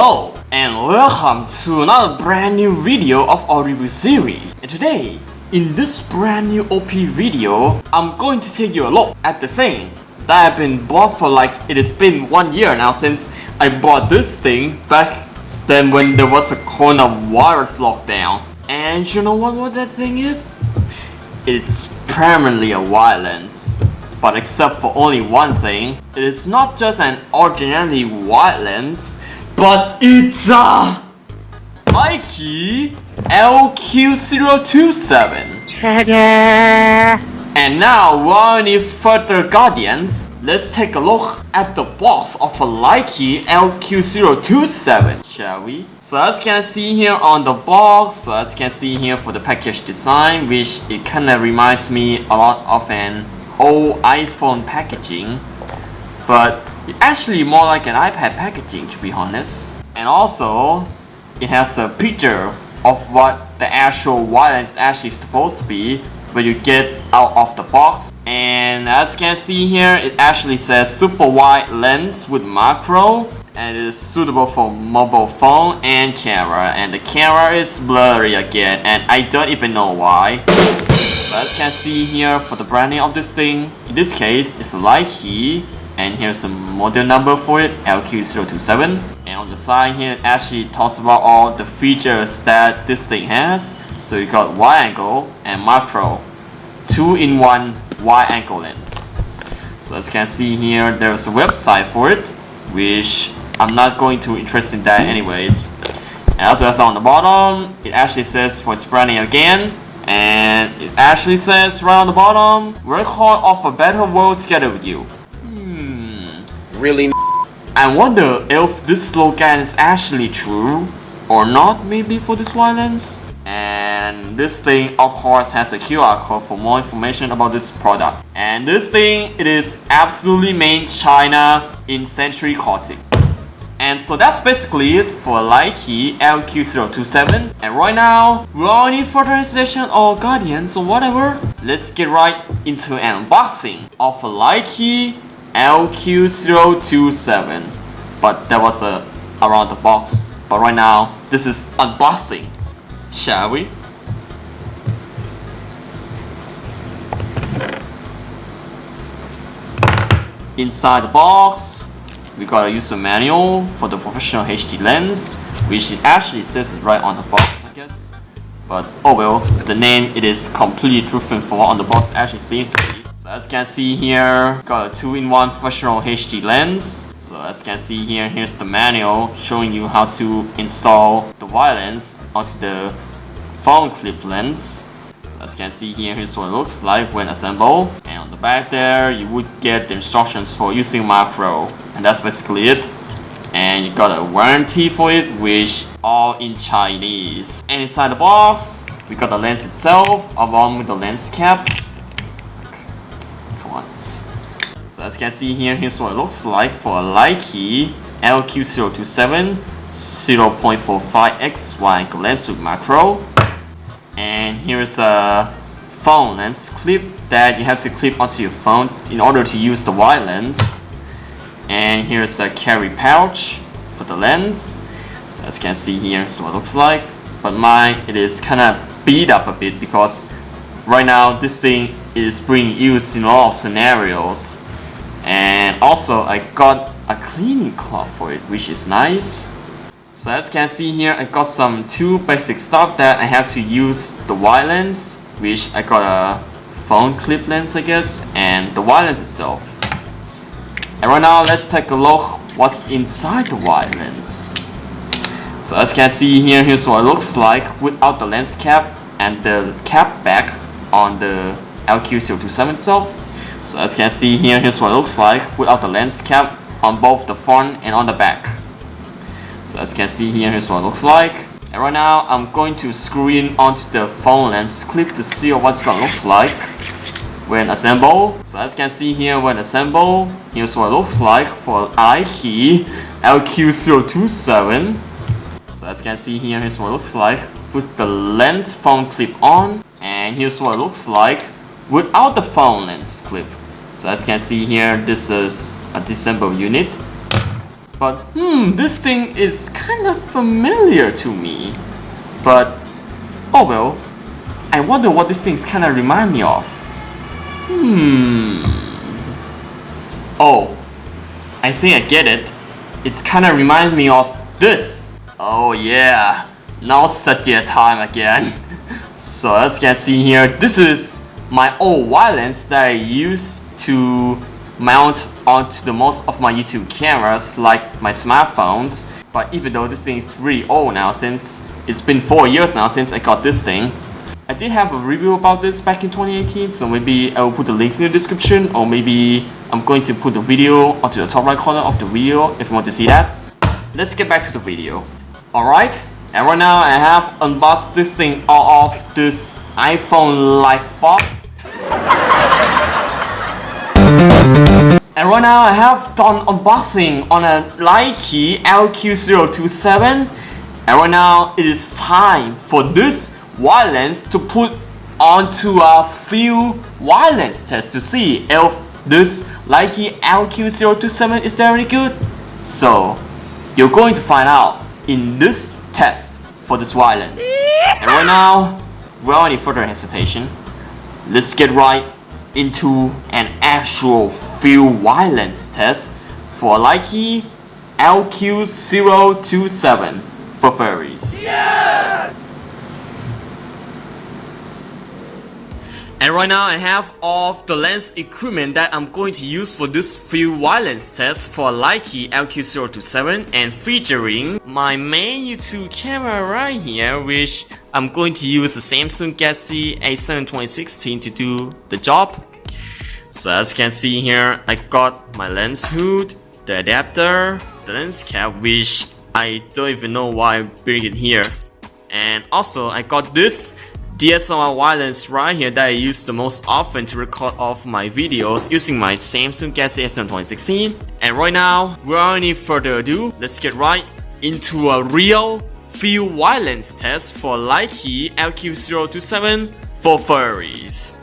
Hello and welcome to another brand new video of our review series. And today, in this brand new OP video, I'm going to take you a look at the thing that I've been bought for it has been 1 year now since I bought this thing back then when there was a coronavirus lockdown. And you know what that thing is? It's primarily a wire lens. But except for only one thing, it is not just an ordinary wide lens, but it's a Lieqi LQ027. Ta-da! And now, without any further guardians, let's take a look at the box of a Lieqi LQ027, shall we? So as you can see here on the box, as you can see here for the package design, which it kinda reminds me a lot of an old iPhone packaging, but it's actually more like an iPad packaging, to be honest. And also it has a picture of what the actual wire is actually supposed to be when you get out of the box. And as you can see here, it actually says super wide lens with macro, and it is suitable for mobile phone and camera, and the camera is blurry again, and I don't even know why. But as you can see here for the branding of this thing, in this case it's a Lieqi, and here's a model number for it, LQ027. And on the side here it actually talks about all the features that this thing has. So you got wide angle and macro, 2-in-1 wide angle lens. So as you can see here, there's a website for it, which I'm not going to interest in that anyways. And also as on the bottom, it actually says for its branding again. And it actually says right on the bottom, work hard of a better world together with you. Really? I wonder if this slogan is actually true or not, maybe for this wide lens. And this thing of course has a QR code for more information about this product. And this thing, it is absolutely made in China in Century Cotton. And so that's basically it for Lieqi LQ027. And right now, without any further hesitation or guardians or whatever, let's get right into an unboxing of a Lieqi LQ027. But that was around the box. But right now, this is unboxing. Shall we? Inside the box, we got a user manual for the professional HD lens, which it actually says it right on the box, I guess. But oh well, the name it is completely different from what on the box actually seems to be. So as you can see here, got a 2-in-1 professional HD lens. So as you can see here, here's the manual showing you how to install the wire lens onto the phone clip lens. So as you can see here, here's what it looks like when assembled. And on the back there, you would get the instructions for using macro. And that's basically it. And you got a warranty for it, which all in Chinese. And inside the box, we got the lens itself along with the lens cap. Come on. So as you can see here, here's what it looks like for a Lieqi LQ027 0.45x wide angle lens with macro. And here's a phone lens clip that you have to clip onto your phone in order to use the wide lens. And here's a carry pouch for the lens. So as you can see here, here's what it looks like. But mine, it is kind of beat up a bit because right now this thing is being used in a lot of scenarios. And also I got a cleaning cloth for it, which is nice. So as you can see here, I got some two basic stuff that I have to use the wide lens, which I got a phone clip lens I guess, and the wide lens itself. And right now let's take a look what's inside the wide lens. So as you can see here, here's what it looks like without the lens cap and the cap back on the LQ027 itself. So as you can see here, here's what it looks like without the lens cap on both the front and on the back. So as you can see here, here's what it looks like. And right now, I'm going to screw in onto the phone lens clip to see what it's gonna look like when assembled. So as you can see here, when assembled, here's what it looks like for Lieqi LQ027. So as you can see here, here's what it looks like with the lens phone clip on. And here's what it looks like without the phone lens clip. So as you can see here, this is a disassembled unit. But this thing is kind of familiar to me. But oh well, I wonder what this thing's kind of remind me of. Oh, I think I get it. It kind of reminds me of this. Oh yeah, nostalgia time again. So as you can see here, this is my old wire lens that I used to mount onto the most of my YouTube cameras, like my smartphones. But even though this thing is really old now, since it's been 4 years now since I got this thing. I did have a review about this back in 2018, so maybe I will put the links in the description, or maybe I'm going to put the video onto the top right corner of the video if you want to see that. Let's get back to the video. Alright, and right now I have unboxed this thing out of this iPhone Life box. And right now I have done unboxing on a Lieqi LQ027. And right now it is time for this wire lens to put onto a few wire lens tests to see if this Lieqi LQ027 is very good. So you're going to find out in this test for this wire lens. And right now, without any further hesitation, let's get right into an actual field wire lens test for Lieqi LQ027 for furries. Yes! And right now I have all of the lens equipment that I'm going to use for this field wire lens test for Lieqi LQ027, and featuring my main YouTube camera right here, which I'm going to use the Samsung Galaxy A7 2016 to do the job. So as you can see here, I got my lens hood, the adapter, the lens cap, which I don't even know why I bring it here, and also I got this DSLR wire lens right here that I use the most often to record off my videos using my Samsung Galaxy A7 2016. And right now, without any further ado, let's get right into a real field wire lens test for Lieqi LQ027 for furries.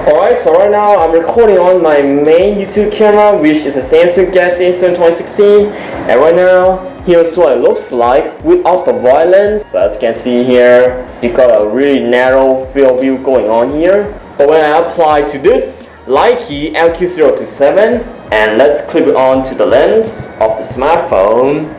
Alright, so right now I'm recording on my main YouTube camera, which is a Samsung Galaxy A7 2016. And right now, here's what it looks like without the wire lens. So as you can see here, you got a really narrow field view going on here. But when I apply to this Lieqi LQ027, and let's clip it onto the lens of the smartphone.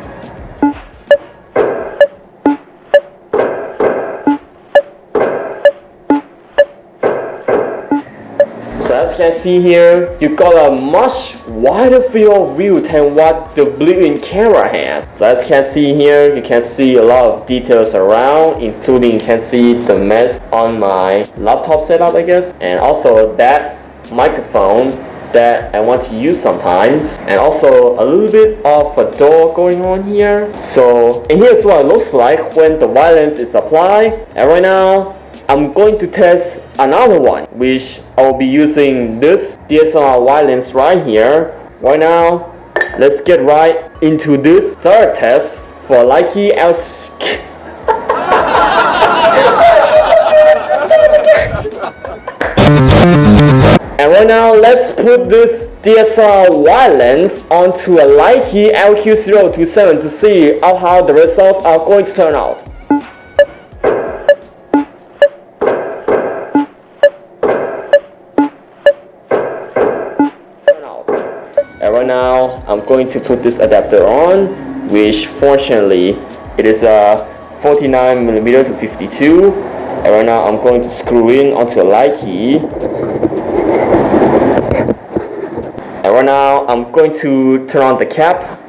So as you can see here, you got a much wider field of view than what the built-in camera has. So as you can see here, you can see a lot of details around, including you can see the mess on my laptop setup, I guess, and also that microphone that I want to use sometimes, and also a little bit of a door going on here. So, and here's what it looks like when the wire lens is applied. And right now, I'm going to test another one, which I'll be using this DSLR wire lens right here. Right now, let's get right into this third test for Lieqi LQ. And right now, let's put this DSLR wire lens onto a Lieqi LQ027 to see how the results are going to turn out. And right now, I'm going to put this adapter on, which fortunately, it is a 49mm to 52. And right now, I'm going to screw in onto a Lieqi. And right now, I'm going to turn on the cap.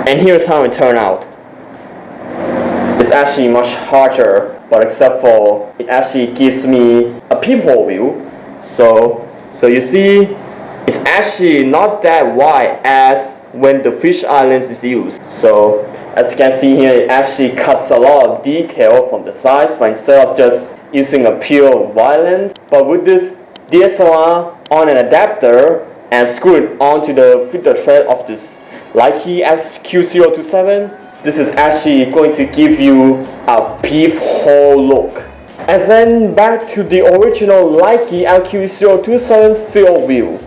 And here's how it turned out. It's actually much harder, but except for it actually gives me a peephole view. So you see, it's actually not that wide as when the fisheye lens is used. So as you can see here, it actually cuts a lot of detail from the sides, but instead of just using a pure wire lens. But with this DSLR on an adapter and screw it onto the filter thread of this Lieqi LQ027, this is actually going to give you a peephole look. And then back to the original Lieqi LQ027 field view.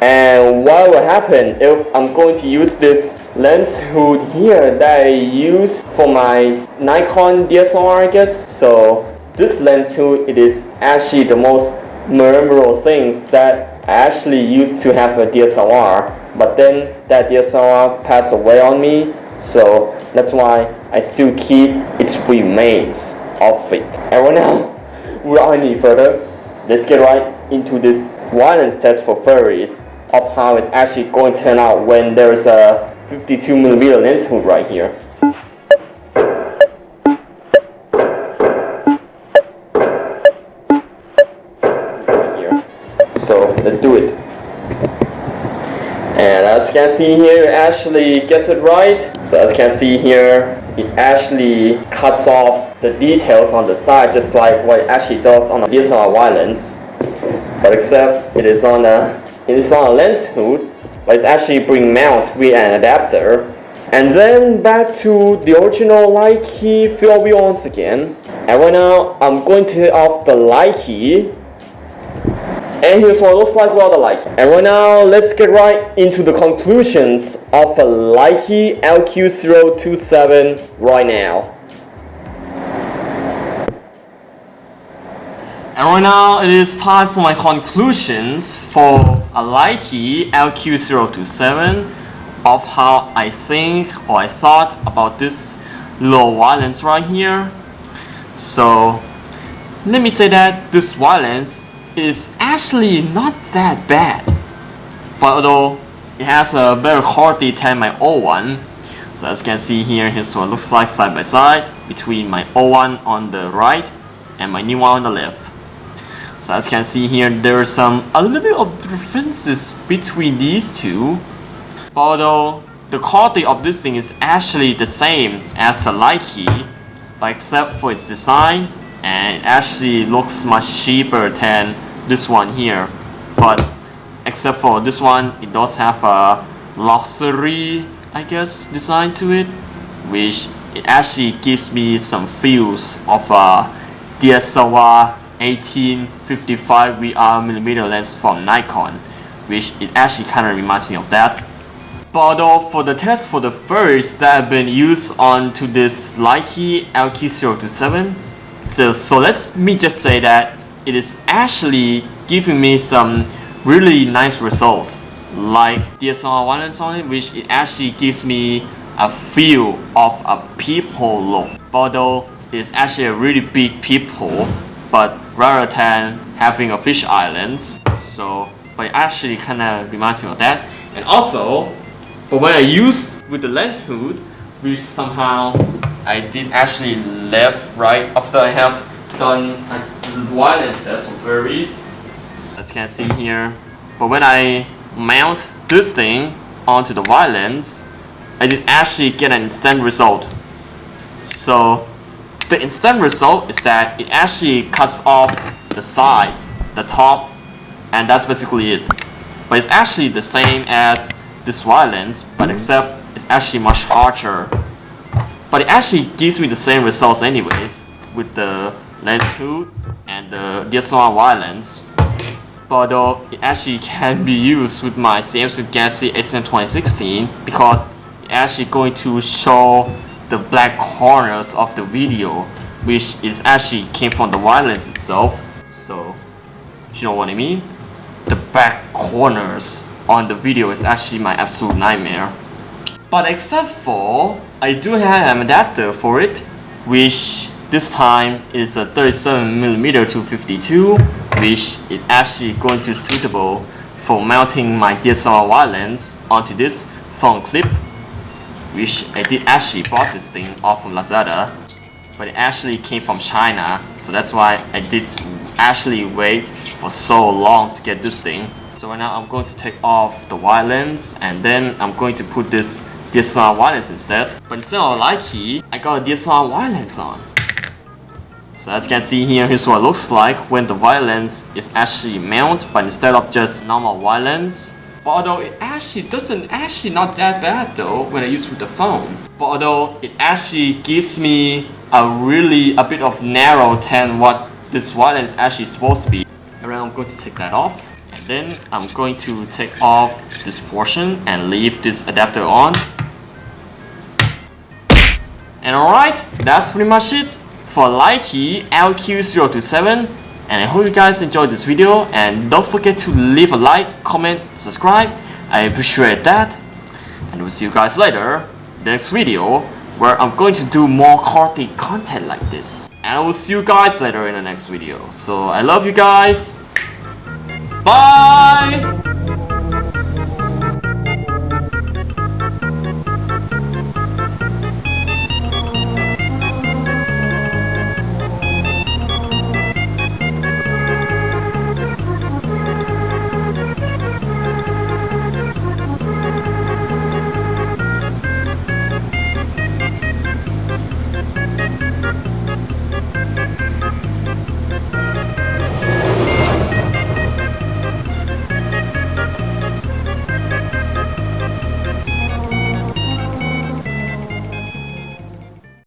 And what will happen if I'm going to use this lens hood here that I use for my Nikon DSLR, I guess. So this lens hood, it is actually the most memorable things that I actually used to have a DSLR, but then that DSLR passed away on me, so that's why I still keep its remains of it. And right now, without any further, let's get right into this wide lens test for furries of how it's actually going to turn out when there's a 52mm lens hood right here. So let's do it. And as you can see here, it actually gets it right. So as you can see here, it actually cuts off the details on the side just like what it actually does on a DSLR wide lens. But except it is on a lens hood, but it's actually being mounted with an adapter. And then back to the original Lieqi field view once again. And right now I'm going to take off the Lieqi. And here's what it looks like without the Lieqi. And right now, let's get right into the conclusions of a Lieqi LQ027 right now. And right now, it is time for my conclusions for a Lieqi LQ027 of how I think or I thought about this little wide lens right here. So, let me say that this wide lens is actually not that bad, but although it has a better quality than my old one. So as you can see here, here's what it looks like side by side between my old one on the right and my new one on the left. So as you can see here, there are a little bit of differences between these two, but although the quality of this thing is actually the same as the Lieqi, but except for its design, and it actually looks much cheaper than this one here. But except for this one, it does have a luxury, I guess, design to it, which it actually gives me some feels of a DSLR 1855 VR mm lens from Nikon, which it actually kind of reminds me of that. But although for the test for the furries that have been used onto this Lieqi LQ027, so let me just say that it is actually giving me some really nice results, like DSLR wide lens on it, which it actually gives me a feel of a peephole look. Although it's actually a really big peephole, but rather than having a fish eye lens, but it actually kind of reminds me of that. And also, but when I use with the lens hood, which somehow I did actually left right after I have done a wide lens test for furries, as you can see here. But when I mount this thing onto the wide lens, I did actually get an instant result. So the instant result is that it actually cuts off the sides, the top, and that's basically it. But it's actually the same as this wide lens, but except it's actually much harsher. But it actually gives me the same results anyways with the lens hood and the DSLR wide lens. But although it actually can be used with my Samsung Galaxy S10 2016 because it's actually going to show the black corners of the video, which is actually came from the wide lens itself. So you know what I mean? The back corners on the video is actually my absolute nightmare. But except for, I do have an adapter for it, which this time is a 37mm to 52, which is actually going to suitable for mounting my DSLR wide lens onto this phone clip, which I did actually bought this thing off from Lazada, but it actually came from China, so that's why I did actually wait for so long to get this thing. So right now I'm going to take off the wide lens and then I'm going to put this DSLR wide lens instead. But instead of Lieqi, I got a DSLR wide lens on. So as you can see here, here's what it looks like when the wide lens is actually mounted, but instead of just normal wide lens, But although it actually doesn't not that bad though when I use with the phone. But although it actually gives me a bit of narrow than what this one is actually supposed to be. And then I'm going to take that off. And then I'm going to take off this portion and leave this adapter on. And alright, that's pretty much it for Lieqi LQ027. And I hope you guys enjoyed this video, and don't forget to leave a like, comment, subscribe. I appreciate that. And we'll see you guys later in the next video, where I'm going to do more karting content like this. And I will see you guys later in the next video. So I love you guys. Bye!